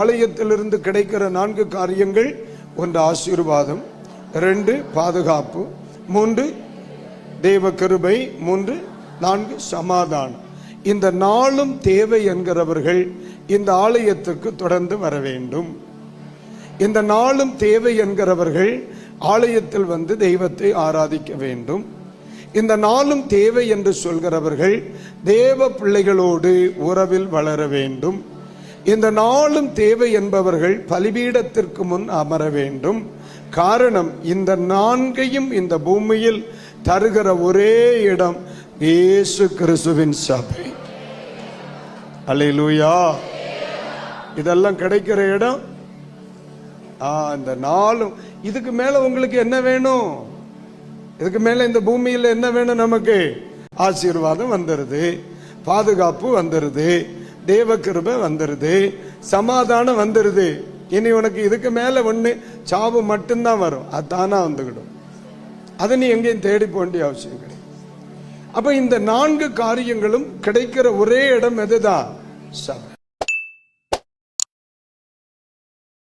ஆலயத்திலிருந்து கிடைக்கிற 4 காரியங்கள்: 1 ஆசீர்வாதம், 2 பாதுகாப்பு, 3 தேவ கிருபை, 4 சமாதானம். இந்த 4ம் தேவை என்கிறவர்கள் இந்த ஆலயத்துக்கு தொடர்ந்து வர வேண்டும். இந்த 4ம் தேவை என்கிறவர்கள் ஆலயத்தில் வந்து தெய்வத்தை ஆராதிக்க வேண்டும். இந்த 4ம் தேவை என்று சொல்கிறவர்கள் தேவ பிள்ளைகளோடு உறவில் வளர வேண்டும். இந்த 4ம் தேவை என்பவர்கள் பலிபீடத்திற்கு முன் அமர வேண்டும். காரணம், இந்த 4ஐயும் இந்த பூமியில் தருகிற ஒரே இடம் இயேசு கிறிஸ்துவின் சபை. அல்லேலூயா. இதெல்லாம் கிடைக்கிற இடம். இந்த 4ம். இதுக்கு மேல உங்களுக்கு என்ன வேணும்? இதுக்கு மேல இந்த பூமியில என்ன வேணும்? நமக்கு ஆசீர்வாதம் வந்துருது, பாதுகாப்பு வந்துருது, தேவ கிருபை வந்துருது, சமாதானம் வந்துருது. இனி உனக்கு இதுக்கு மேல ஒண்ணு சாவு மட்டும்தான் வரும். அதானா வந்துக்கிடும். அதை நீ எங்கேயும் தேடி போக வேண்டிய அவசியம் கிடையாது. அப்ப இந்த 4 காரியங்களும் கிடைக்கிற ஒரே இடம் எதுதான்? சபை.